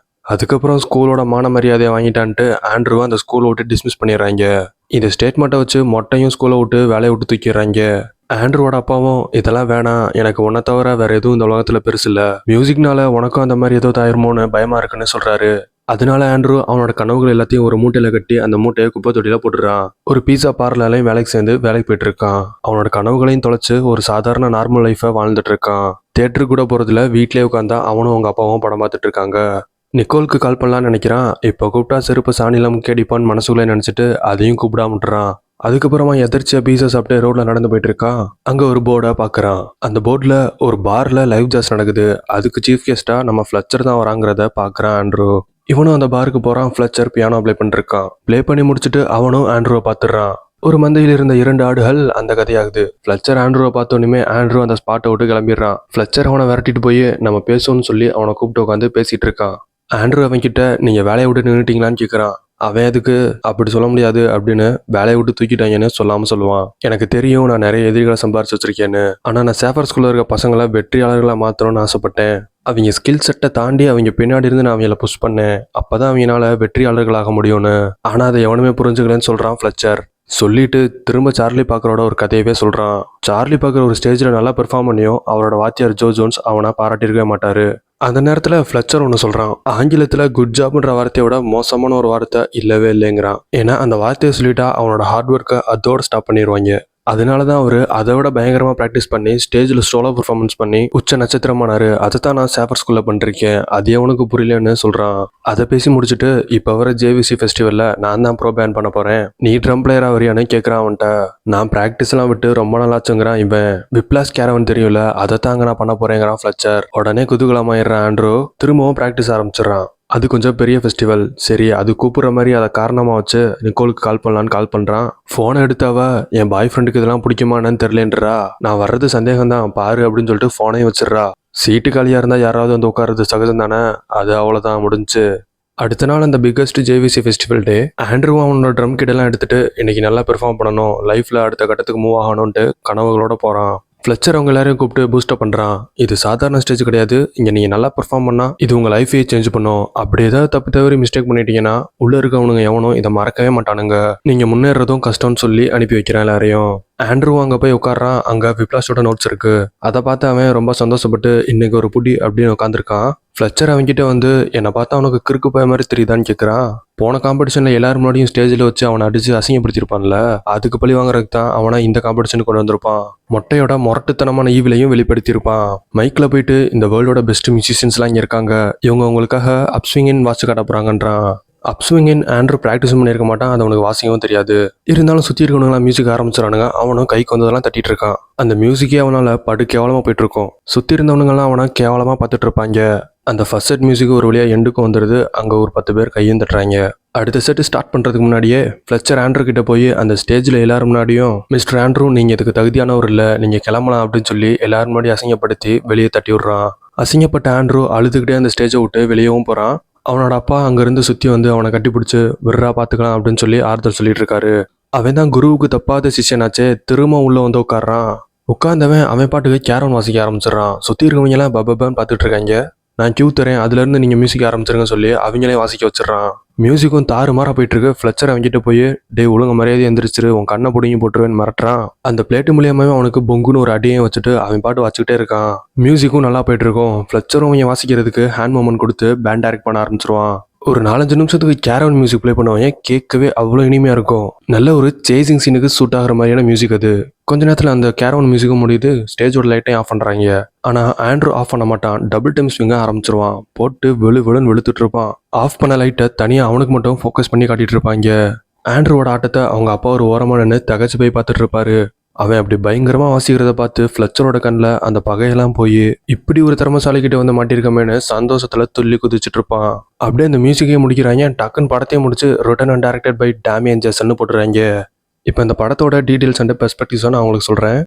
அதுக்கப்புறம் ஸ்கூலோட மான மரியாதையை வாங்கிட்டான்ட்டு ஆண்ட்ரூவை அந்த ஸ்கூலை விட்டு டிஸ்மிஸ் பண்ணிடுறாங்க. இந்த ஸ்டேட்மெண்ட்டை வச்சு மொட்டையும் ஸ்கூலை விட்டு வேலையை விட்டு தூக்கிடுறாங்க. ஆண்ட்ரூவோட அப்பாவும் இதெல்லாம் வேணாம், எனக்கு உன்னை தவிர வேற எதுவும் இந்த உலகத்துல பெருசு இல்ல, மியூசிக்னால உனக்கும் அந்த மாதிரி ஏதோ ஆயிருமோன்னு பயமா இருக்குன்னு சொல்றாரு. அதனால ஆண்ட்ரூ அவனோட கனவுகள் எல்லாத்தையும் ஒரு மூட்டையில கட்டி அந்த மூட்டையை குப்பை தொட்டியில போட்டுறான். ஒரு பீஸா பார்லர்லையும் வேலைக்கு சேர்ந்து வேலைக்கு போயிட்டு இருக்கான். அவனோட கனவுகளையும் தொலைச்சு ஒரு சாதாரண நார்மல் லைஃபை வாழ்ந்துட்டு இருக்கான். தியேட்டருக்கு கூட போறதுல வீட்லயே உட்காந்தா அவனும் அவங்க அப்பாவும் படம் பார்த்துட்டு இருக்காங்க. நிக்கோலுக்கு கால் பண்ணலான்னு நினைக்கிறான். இப்போ கூப்பிட்டா செருப்பு சாணியில முக்கியடிப்பான்னு மனசுக்குள்ளே நினைச்சிட்டு அதையும் கூப்பிடாமட்டுறான். அதுக்கப்புறமா எதிர்ச்சியா பீஸா சாப்பிட்டு ரோட்ல நடந்து போயிட்டு இருக்கான். அங்க ஒரு போர்டை பாக்குறான். அந்த போர்ட்ல ஒரு பார்ல லைவ் ஜாஸ் நடக்குது. அதுக்கு சீஃப் கெஸ்டா நம்ம ஃப்ளெச்சர் தான் வராங்கிறத பாக்குறான் ஆண்ட்ரூ. இவனும் அந்த பாருக்கு போறான். ஃப்ளெச்சர் பியானோ ப்ளே பண்ணிருக்கான். ப்ளே பண்ணி முடிச்சுட்டு அவனும் ஆண்ட்ரூவை பாத்துறான். ஒரு மந்தையில் இருந்த 2 ஆடுகள் அந்த கதையாகுது. ஃப்ளெச்சர் ஆண்ட்ரூவை பார்த்தோன்னே ஆண்ட்ரூ அந்த ஸ்பாட்டை விட்டு கிளம்பிடுறான். ஃப்ளெச்சர் அவனை விரட்டிட்டு போய் நம்ம பேசுவோம்னு சொல்லி அவனை கூப்பிட்டு உட்காந்து பேசிட்டு இருக்கான். ஆண்ட்ரூ அவன்கிட்ட நீங்க வேலையை விட்டு நின்றுட்டீங்களான்னு கேட்குறான். அவன் எதுக்கு அப்படி சொல்ல முடியாது அப்படின்னு வேலையை விட்டு தூக்கிட்டாங்கன்னு சொல்லாம சொல்லுவான். எனக்கு தெரியும் நான் நிறைய எதிரிகளை சம்பாரிச்சு வச்சிருக்கேன்னு, ஆனா நான் சேஃபர் ஸ்கூல்ல இருக்க பசங்களை வெற்றியாளர்களா மாத்தணும்னு ஆசைப்பட்டேன். அவங்க ஸ்கில் செட்டை தாண்டி அவங்க பின்னாடி இருந்து நான் அவங்கள புஷ் பண்ணேன். அப்பதான் அவங்களால வெற்றியாளர்களாக முடியும்னு. ஆனா அதை எவனுமே புரிஞ்சுக்கலன்னு சொல்றான் ஃப்ளெச்சர். சொல்லிட்டு திரும்ப சார்லி பாக்கரோட ஒரு கதையவே சொல்றான். சார்லி பாக்கர் ஒரு ஸ்டேஜ்ல நல்லா பெர்ஃபார்ம் பண்ணியும் அவரோட வாத்தியார் ஜோ ஜோன்ஸ் அவனை பாராட்டிருக்கவே மாட்டாரு. அந்த நேரத்துல ஃப்ளெச்சர் ஒன்று சொல்றான். ஆங்கிலத்துல குட் ஜாப்ன்ற வார்த்தையை விட மோசமான ஒரு வார்த்தை இல்லவே இல்லைங்கிறான். ஏன்னா அந்த வார்த்தையை சொல்லிட்டா அவனோட ஹார்ட் ஒர்க்கை அதோட ஸ்டாப் பண்ணிடுவாங்க. அதனால தான் அவரு அதை விட பயங்கரமா ப்ராக்டிஸ் பண்ணி ஸ்டேஜில் சோலோ பெர்ஃபார்மன்ஸ் பண்ணி உச்ச நட்சத்திரமானாரு. அதை தான் நான் சேஃபர் ஸ்கூல்ல பண்ணிருக்கேன், அது அவனுக்கு புரியலன்னு சொல்றான். அதை பேசி முடிச்சுட்டு இப்போ வர ஜேவிசி ஃபெஸ்டிவல்ல நான் தான் ப்ரோ பேன் பண்ண போறேன், நீ ட்ரம் பிளேயரா வரியானு கேட்கறான் அவன்கிட்ட. நான் ப்ராக்டிஸ் எல்லாம் விட்டு ரொம்ப நாளாச்சுங்கிறான் இவன். விப்ளாஸ் கேரவன் தெரியும்ல, அதை தாங்க நான் பண்ண போறேங்கிறான் ஃபிளச்சர். உடனே குதூகலமாயிடுறான் ஆண்ட்ரூ. திரும்பவும் ப்ராக்டிஸ் ஆரம்பிச்சிடறான். அது கொஞ்சம் பெரிய ஃபெஸ்டிவல், சரி அது கூப்பிடுற மாதிரி அதை காரணமாக வச்சு நிக்கோலுக்கு கால் பண்ணலான்னு கால் பண்ணுறான். ஃபோனை எடுத்தவ என் பாய் ஃப்ரெண்டுக்கு இதெல்லாம் பிடிக்குமான்னு தெரிலன்றா. நான் வர்றது சந்தேகம் தான் பாரு அப்படின்னு சொல்லிட்டு ஃபோனையும் வச்சிடுறா. சீட்டு காலியாக இருந்தால் யாராவது வந்து உட்கார்றது சகஜம் தானே, அது அவ்வளோதான் முடிஞ்சு. அடுத்த நாள் அந்த பிக்கஸ்ட் ஜேவிசி ஃபெஸ்டிவல் டே. ஆண்ட்ரூ அவனோட ட்ரம் கிட்டெல்லாம் எடுத்துட்டு இன்னைக்கு நல்லா பெர்ஃபார்ம் பண்ணணும், லைஃப்ல அடுத்த கட்டத்துக்கு மூவ் ஆகணும்ட்டு கனவுகளோட போறான். ஃப்ளெச்சர் அவங்க எல்லாரையும் கூப்பிட்டு பூஸ்டப் பண்ணுறான். இது சாதாரண ஸ்டேஜ் கிடையாது, இங்கே நீங்கள் நல்லா பெர்ஃபார்ம் பண்ணால் இது உங்கள் லைஃபையே சேஞ்ச் பண்ணும். அப்படி ஏதாவது தப்பு தவறி மிஸ்டேக் பண்ணிட்டீங்கன்னா உள்ளே இருக்கவனுங்க எவனும் இதை மறக்கவே மாட்டானுங்க, நீங்கள் முன்னேறதும் கஷ்டம்னு சொல்லி அனுப்பி வைக்கிறேன் எல்லாரையும். ஆண்ட்ரூ அங்கே போய் உட்காரான். அங்கே விப்ளாஸோட நோட்ஸ் இருக்கு. அதை பார்த்து அவன் ரொம்ப சந்தோஷப்பட்டு இன்னைக்கு ஒரு புடி அப்படின்னு உட்காந்துருக்கான். ஃப்ளெச்சர் அவன்கிட்ட வந்து என்னை பார்த்தா அவனுக்கு கிறுக்கு போய மாதிரி தெரியுதான்னு கேட்குறான். போன காம்படிஷனில் எல்லாரும் முன்னாடியும் ஸ்டேஜில் வச்சு அவனை அடிச்சு அசிங்கப்படுத்திருப்பான்ல, அதுக்கு பழி வாங்குறதுக்கு தான் அவனை இந்த காம்படிஷனுக்கு கொண்டு வந்திருப்பான். மொட்டையோட முரட்டுத்தனமான ஈவிலையும் வெளிப்படுத்தியிருப்பான். மைக்கில் போயிட்டு இந்த வேர்ல்டோட பெஸ்ட் மியூசிஷியன்ஸ்லாம் இங்கே இருக்காங்க, இவங்க உங்களுக்காக அப்ஸ்விங்கின் வாட்ச் காட்ட போகிறாங்கன்றான். அப்ஸ்விங்கின் ஆண்ட்ரூ ப்ராக்டிஸும் பண்ணியிருக்க மாட்டான், அது அவனுக்கு வாசிக்கவும் தெரியாது. இருந்தாலும் சுற்றி இருக்கவங்களாம் மியூசிக் ஆரம்பிச்சிடறானுங்க. அவனும் கைக்கு வந்ததெல்லாம் தட்டிட்டு இருக்கான். அந்த மியூசிக்கே அவனால் படு கேவலமாக போயிட்டு இருக்கும். சுற்றி இருந்தவனுங்கெல்லாம் அவனை கேவலமாக பார்த்துட்டு இருப்பாங்க. அந்த ஃபர்ஸ்ட் செட் மியூசிக் ஒரு வழியாக எண்டுக்கும் வந்துடுது. அங்கே ஒரு 10 பேர் கையும் தட்டுறாங்க. அடுத்த செட்டு ஸ்டார்ட் பண்ணுறதுக்கு முன்னாடியே ஃப்ளெச்சர் ஆண்ட்ரூ கிட்ட போய் அந்த ஸ்டேஜில் எல்லாரும் முன்னாடியும் மிஸ்டர் ஆண்ட்ரூ நீங்கள் இதுக்கு தகுதியானவர் இல்லை, நீங்கள் கிளம்பலாம் அப்படின்னு சொல்லி எல்லாரும் முன்னாடி அசிங்கப்படுத்தி வெளியே தட்டி விட்றான். அசிங்கப்பட்ட ஆண்ட்ரூ அழுதுகிட்டே அந்த ஸ்டேஜை விட்டு வெளியவும் போகிறான். அவனோட அப்பா அங்கேருந்து சுற்றி வந்து அவனை கட்டி பிடிச்சி விட்றா பார்த்துக்கலாம் அப்படின்னு சொல்லி ஆறுதல் சொல்லிட்டு இருக்காரு. அவன் தான் குருவுக்கு தப்பாத சிஷ்யனாச்சே, திரும்ப உள்ளே வந்து உட்காடுறான். உட்கார்ந்தவன் அவன் பாட்டுக்கு கேரம் வாசிக்க ஆரம்பிச்சிடறான். சுற்றி இருக்கவங்கலாம் பப்பான்னு பார்த்துட்டு இருக்காங்க. நான் கியூ தரேன், அதுலேருந்து நீங்கள் மியூசிக் ஆரம்பிச்சிருங்க சொல்லி அவங்களே வாசிக்க வச்சிடறான். மியூசிக்கும் தாறுமாறாக போயிட்டு இருக்கு. ஃப்ளெச்சர் அவங்ககிட்ட போய் டே ஒழுங்கு மரியாதை எந்திரிச்சிரு, உன் கண்ணை பிடிங்கி போட்டுருவேன்னு மிரட்டுறான். அந்த பிளேட்டு மூலியமாவே அவனுக்கு பொங்குன்னு ஒரு அடியையும் வச்சுட்டு அவன் பாட்டு வச்சுக்கிட்டே இருக்கான். மியூசிக்கும் நல்லா போயிட்டு இருக்கும். ஃப்ளெச்சரும் அவங்க வாசிக்கிறதுக்கு ஹேண்ட் மூமெண்ட் கொடுத்து பேண்ட் டைரக்ட் பண்ண ஆரம்பிச்சிருவான். ஒரு 4-5 நிமிஷத்துக்கு கேரவன் மியூசிக் ப்ளே பண்ணுவாங்க, கேட்கவே அவ்வளோ இனிமையாக இருக்கும். நல்ல ஒரு சேசிங் சீனுக்கு சூட் ஆகிற மாதிரியான மியூசிக் அது. கொஞ்ச நேரத்தில் அந்த கேரவன் மியூசிக்கும் முடியுது. ஸ்டேஜோட லைட்டையும் ஆஃப் பண்ணுறாங்க. ஆனால் ஆண்ட்ரூ ஆஃப் பண்ண மாட்டான். டபுள் டைம் ஸ்விங்க ஆரம்பிச்சிருவான். போட்டு வெளுன்னு வெளுத்துட்டு இருப்பான். ஆஃப் பண்ண லைட்டை தனியாக அவனுக்கு மட்டும் ஃபோக்கஸ் பண்ணி காட்டிட்டு இருப்பாங்க. ஆண்ட்ரூவோட ஆட்டத்தை அவங்க அப்பா ஒரு ஓரமாக நின்று தகச்சு போய் பார்த்துட்டு இருப்பாரு. அவன் அப்படி பயங்கரமா வாசிக்கிறத பார்த்து ஃப்ளெச்சரோட கண்ணில் அந்த பகையெல்லாம் போய் இப்படி ஒரு திறமசாலி கிட்ட வந்து மாட்டிருக்கமேனு சந்தோஷத்துல துள்ளி குதிச்சுட்டு இருப்பான். அப்படியே அந்த மியூசிக்கே முடிக்கிறாங்க. டக்குன்னு படத்தையும் முடிச்சு written and directed by Damien Jason போட்டுறாங்க. இப்போ இந்த படத்தோட டீடைல்ஸ் அண்ட் பெர்ஸ்பெக்டிவ்ஸ் நான் உங்களுக்கு சொல்றேன்.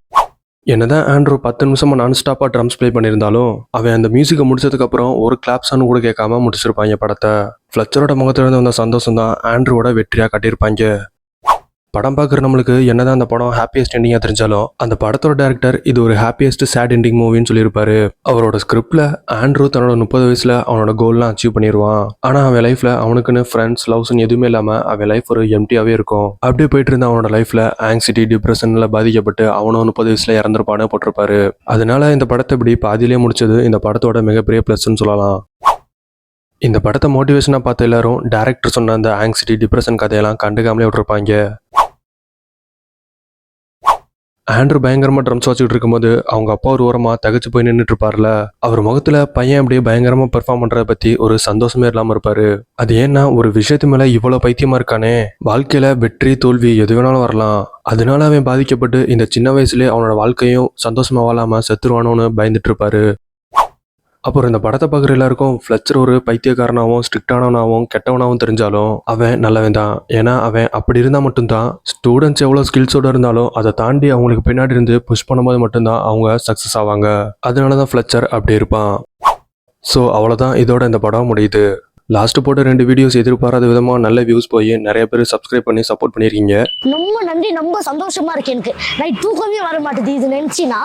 என்னதான் ஆண்ட்ரூ 10 நிமிஷமா நான் ஸ்டாப்பா ட்ரம்ஸ் ப்ளே பண்ணியிருந்தாலும் அவன் அந்த மியூசிக்கை முடிச்சதுக்கு அப்புறம் ஒரு கிளாப்ஸானு கூட கேட்காம முடிச்சிருப்பாங்க படத்தை. ஃப்ளெச்சரோட முகத்துல இருந்து வந்த சந்தோஷம் தான் ஆண்ட்ரூவோட வெற்றியா காட்டியிருப்பாங்க. படம் பார்க்குற நம்மளுக்கு என்னதான் அந்த படம் ஹாப்பியஸ்ட் எண்டிங்காக தெரிஞ்சாலும் அந்த படத்தோட டேரக்டர் இது ஒரு ஹாப்பியஸ்ட் சேட் எண்டிங் மூவின்னு சொல்லியிருப்பாரு. அவரோட ஸ்கிரிப்ட்ல ஆண்ட்ரூ தன்னோட 30 வயசுல அவனோட கோல்லாம் அச்சீவ் பண்ணிடுவான். ஆனால் அவன் லைஃப்ல அவனுக்குன்னு ஃப்ரெண்ட்ஸ் லவ்ஸ்ன்னு எதுவுமே இல்லாமல் அவன் லைஃப் ஒரு எம்டியாவே இருக்கும். அப்படியே போயிட்டு இருந்த அவனோட லைஃப்ல ஆங்ஸைட்டி டிப்ரெஷன்ல பாதிக்கப்பட்டு அவனும் 30 வயசுல இறந்துருப்பானு போட்டிருப்பாரு. அதனால இந்த படத்தை இப்படி பாதியிலே முடிச்சது இந்த படத்தோட மிகப்பெரிய ப்ளஸ்ன்னு சொல்லலாம். இந்த படத்தை மோட்டிவேஷனாக பார்த்த எல்லாரும் டேரக்டர் சொன்ன அந்த ஆங்ஸைட்டி டிப்ரெஷன் கதையெல்லாம் கண்டுக்காமலே விட்டுருப்பாங்க. ஆண்ட்ரூ பயங்கரமா ட்ரம்ஸ் வச்சுக்கிட்டு இருக்கும்போது அவங்க அப்பா ஒரு ஓரமா தகச்சு போய் நின்றுட்டு இருப்பார்ல, அவர் முகத்துல பையன் அப்படியே பயங்கரமா பெர்ஃபார்ம் பண்றத பத்தி ஒரு சந்தோஷமே இல்லாம இருப்பாரு. அது ஏன்னா ஒரு விஷயத்து மேல இவ்வளவு பைத்தியமா இருக்கானே, வாழ்க்கையில வெற்றி தோல்வி எது வேணாலும் வரலாம், அதனால அவன் பாதிக்கப்பட்டு இந்த சின்ன வயசுலயே அவனோட வாழ்க்கையும் சந்தோஷமா வாழாம செத்துருவானோன்னு பயந்துட்டு இருப்பாரு. அப்புறம் இந்த படத்தை பார்க்குற எல்லாருக்கும் ஃப்ளெச்சர் ஒரு பைத்தியக்காரனாகவும் ஸ்ட்ரிக்டானவனாகவும் கெட்டவனாகவும் தெரிஞ்சாலும் அவன் நல்லவன் தான். ஏன்னா அவன் அப்படி இருந்தால் மட்டும்தான் ஸ்டூடெண்ட்ஸ் எவ்வளோ ஸ்கில்ஸோடு இருந்தாலும் அதை தாண்டி அவங்களுக்கு பின்னாடி இருந்து புஷ் பண்ணும்போது மட்டும்தான் அவங்க சக்ஸஸ் ஆவாங்க. அதனால தான் ஃப்ளெச்சர் அப்படி இருப்பான். ஸோ அவ்வளோதான், இதோட இந்த படம் முடியுது. லாஸ்ட் போட்ட 2 வீடியோஸ் எதிர்பாராத விதமாக நல்ல வியூஸ் போய் நிறைய பேர் சப்ஸ்கிரைப் பண்ணி சப்போர்ட் பண்ணியிருக்கீங்க. ரொம்ப நன்றி, ரொம்ப சந்தோஷமா இருக்கு. எனக்கு நைட் தூக்கமே வர மாட்டேது இது நினைச்சினா.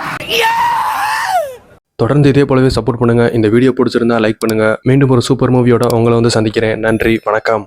தொடர்ந்து இதே போலவே சப்போர்ட் பண்ணுங்க. இந்த வீடியோ பிடிச்சிருந்தா லைக் பண்ணுங்க. மீண்டும் ஒரு சூப்பர் மூவியோட உங்களை வந்து சந்திக்கிறேன். நன்றி, வணக்கம்.